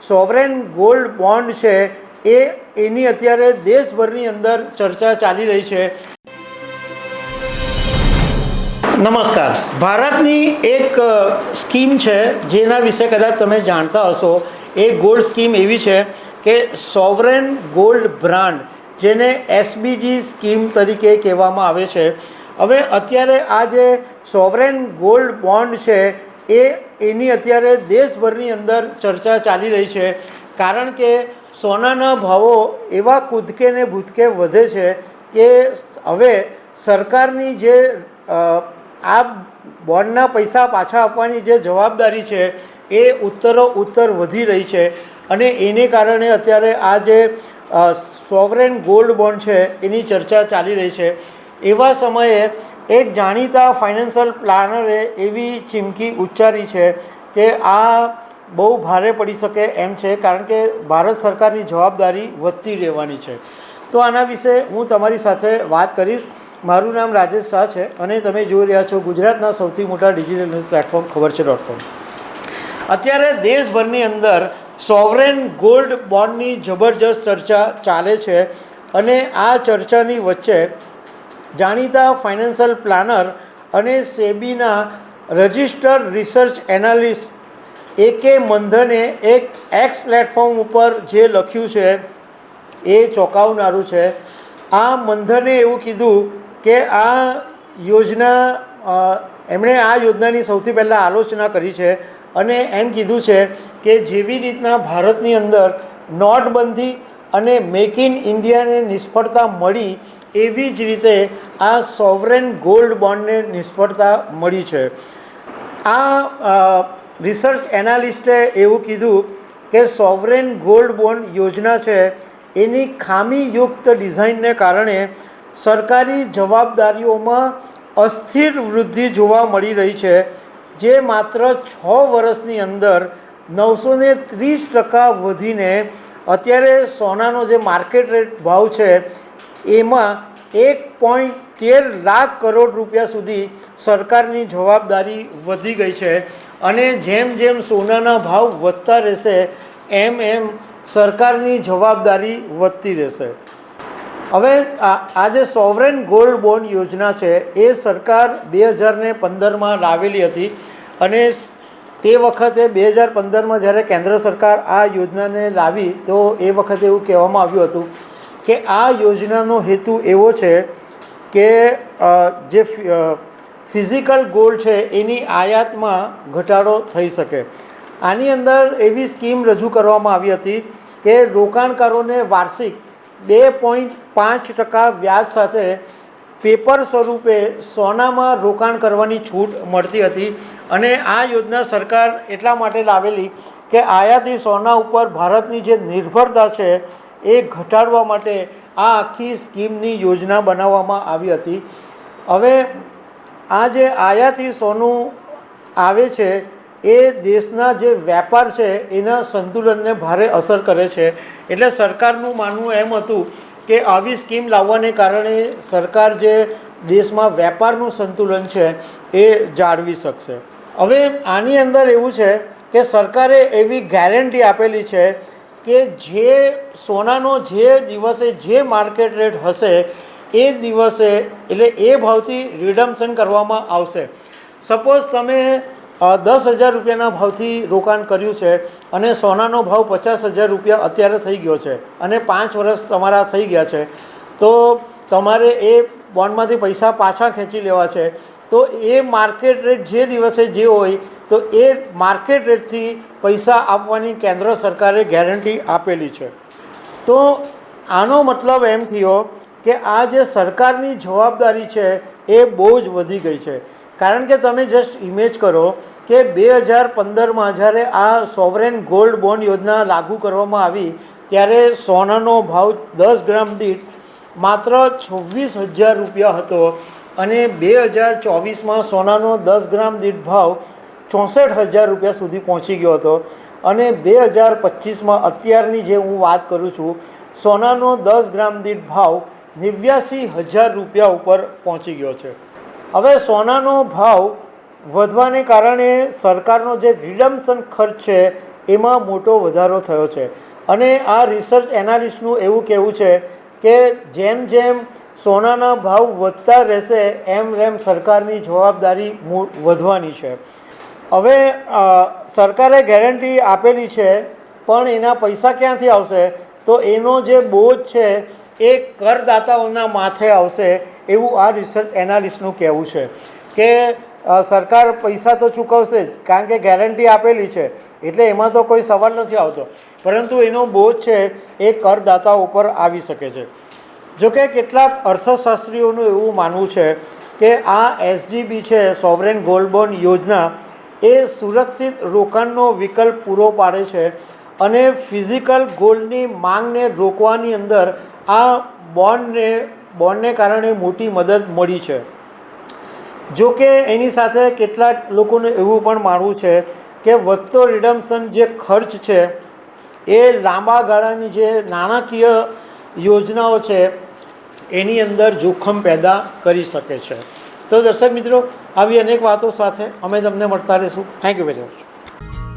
Sovereign gold bond છે એની અત્યારે દેશભરની અંદર ચર્ચા ચાલી રહી છે. નમસ્કાર. ભારતની એક સ્કીમ છે જેના વિશે કદાચ તમે જાણતા હશો. એ ગોલ્ડ સ્કીમ એવી છે કે સોવરેન ગોલ્ડ બ્રાન્ડ, જેને એસબીજી સ્કીમ તરીકે કહેવામાં આવે છે. હવે અત્યારે આ જે સોવરેન ગોલ્ડ બોન્ડ છે એની અત્યારે દેશભરની અંદર ચર્ચા ચાલી રહી છે, કારણ કે સોનાના ભાવો એવા કૂદકે ને ભૂતકે વધે છે કે હવે સરકારની જે આ બોન્ડના પૈસા પાછા આપવાની જે જવાબદારી છે એ ઉત્તર વધી રહી છે. અને એને કારણે અત્યારે આ જે સોવરેન ગોલ્ડ બોન્ડ છે એની ચર્ચા ચાલી રહી છે. એવા સમયે એક જાણીતા ફાઇનાન્શિયલ પ્લાનરે એવી ચીમકી ઉચ્ચારી છે કે આ બહુ ભારે પડી શકે એમ છે, કારણ કે ભારત સરકારની જવાબદારી વધતી રહેવાની છે. તો આના વિશે હું તમારી સાથે વાત કરીશ. મારું નામ રાજેશ શાહ છે અને તમે જોઈ રહ્યા છો ગુજરાતના સૌથી મોટા ડિજિટલ ન્યૂઝ પ્લેટફોર્મ ખબર છે.com. અત્યારે દેશભરની અંદર સોવરેન ગોલ્ડ બોન્ડની જબરજસ્ત ચર્ચા ચાલે છે અને આ ચર્ચાની વચ્ચે જાણીતા ફાઇનાન્શિયલ પ્લાનર અને સેબીના રજિસ્ટર્ડ રિસર્ચ એનાલિસ્ટ AK મંધને એક એક્સ પ્લેટફોર્મ ઉપર જે લખ્યું છે એ ચોંકાવનારું છે. આ મંધને એવું કીધું કે આ યોજના એમણે આ યોજનાની સૌથી પહેલાં આલોચના કરી છે અને એમ કીધું છે કે જેવી રીતના ભારતની અંદર નોટબંધી અને મેક ઇન ઇન્ડિયાને નિષ્ફળતા મળી, એવી જ રીતે આ સોવરેન ગોલ્ડ બોન્ડને નિષ્ફળતા મળી છે. આ રિસર્ચ એનાલિસ્ટે એવું કીધું કે સોવરેન ગોલ્ડ બોન્ડ યોજના છે એની ખામીયુક્ત ડિઝાઇનને કારણે સરકારી જવાબદારીઓમાં અસ્થિર વૃદ્ધિ જોવા મળી રહી છે, જે માત્ર 6 વર્ષની અંદર 930% વધીને અત્યારે સોનાનો જે માર્કેટ રેટ ભાવ છે એમાં 1.13 લાખ કરોડ રૂપિયા સુધી સરકારની જવાબદારી વધી ગઈ છે. અને જેમ જેમ સોનાના ભાવ વધતા રહેશે એમ સરકારની જવાબદારી વધતી રહેશે. હવે આ જે સોવરેન ગોલ્ડ બોન્ડ યોજના છે એ સરકાર 2015માં લાવેલી હતી અને તે વખતે 2015માં જ્યારે કેન્દ્ર સરકાર આ યોજનાને લાવી તો એ વખતે એવું કહેવામાં આવ્યું હતું કે આ યોજનાનો હેતુ એવો છે કે જે ફિઝિકલ ગોલ્ડ છે એની આયાતમાં ઘટાડો થઈ શકે. આની અંદર એવી સ્કીમ રજૂ કરવામાં આવી હતી કે રોકાણકારોને વાર્ષિક 2.5% વ્યાજ સાથે પેપર સ્વરૂપે સોનામાં રોકાણ કરવાની છૂટ મળતી હતી. અને આ યોજના સરકાર એટલા માટે લાવેલી કે આયાતી સોના ઉપર ભારતની જે નિર્ભરતા છે એ ઘટાડવા માટે આ આખી સ્કીમની યોજના બનાવવામાં આવી હતી. હવે આ જે આયાતી સોનું આવે છે એ દેશના જે વેપાર છે એના સંતુલનને ભારે અસર કરે છે. એટલે સરકારનું માનવું એમ હતું કે આવી સ્કીમ લાવવાને કારણે સરકાર જે દેશમાં વેપારનું સંતુલન છે એ જાળવી શકશે. હવે આની અંદર એવું છે કે સરકારે એવી ગેરંટી આપેલી છે કે જે સોનાનો જે દિવસે જે માર્કેટ રેટ હશે એ દિવસે એટલે એ ભાવથી રિડમ્પશન કરવામાં આવશે. સપોઝ તમે 10,000 રૂપિયાના ભાવથી રોકાણ કર્યું છે અને સોનાનો ભાવ 50,000 રૂપિયા અત્યારે થઈ ગયો છે અને 5 વર્ષ તમારા થઈ ગયા છે, તો તમારે એ બોન્ડમાંથી પૈસા પાછા ખેંચી લેવા છે. તો એ માર્કેટ રેટ જે દિવસે જે હોય તો એ માર્કેટ રેટથી પૈસા આપવાની કેન્દ્ર સરકારે ગેરંટી આપેલી છે. તો આનો મતલબ એમ થયો કે આ જે સરકારની જવાબદારી છે એ બહુ જ વધી ગઈ છે. કારણ કે તમે જસ્ટ ઇમેજ કરો કે 2015માં જ્યારે આ સોવરેન ગોલ્ડ બોન્ડ યોજના લાગુ કરવામાં આવી ત્યારે સોનાનો ભાવ 10 ગ્રામ દીઠ માત્ર 26,000 રૂપિયા હતો અને 2024માં સોનાનો 10 ગ્રામ દીઠ ભાવ 64,000 રૂપિયા સુધી પહોંચી ગયો હતો. અને 2025માં અત્યારની જે હું વાત કરું છું, સોનાનો 10 ગ્રામ દીઠ ભાવ 89,000 રૂપિયા ઉપર પહોંચી ગયો છે. હવે સોનાનો ભાવ વધવાને કારણે સરકારનો જે રિડમ્પશન ખર્ચ છે એમાં મોટો વધારો થયો છે. અને આ રિસર્ચ એનાલિસ્ટનું એવું કહેવું છે કે જેમ જેમ સોનાના ભાવ વધતા રહેશે એમ સરકારની જવાબદારી વધવાની છે. હવે સરકારે ગેરંટી આપેલી છે, પણ એના પૈસા ક્યાંથી આવશે? તો એનો જે બોજ છે એ કરદાતાઓના માથે આવશે, એવું આ રિસર્ચ એનાલિસ્ટનું કહેવું છે. કે સરકાર પૈસા તો ચૂકવશે જ, કારણ કે ગેરંટી આપેલી છે, એટલે એમાં તો કોઈ સવાલ નથી આવતો, પરંતુ એનો બોજ છે એ કરદાતાઓ ઉપર આવી શકે છે. જોકે કેટલાક અર્થશાસ્ત્રીઓનું એવું માનવું છે કે આ SGB છે, સોવરેન ગોલ્ડ બોન્ડ યોજના, એ સુરક્ષિત રોકાણનો વિકલ્પ પૂરો પાડે છે અને ફિઝિકલ ગોલ્ડની માંગને રોકવાની અંદર આ બોન્ડને કારણે મોટી મદદ મળી છે. જો કે એની સાથે કેટલાક લોકોને એવું પણ માનવું છે કે વધતો રિડમ્પશન જે ખર્ચ છે એ લાંબા ગાળાની જે નાણાકીય યોજનાઓ છે એની અંદર જોખમ પેદા કરી શકે છે. તો દર્શક મિત્રો, આવી અનેક વાતો સાથે અમે તમને મળતા રહીશું. Thank you very much.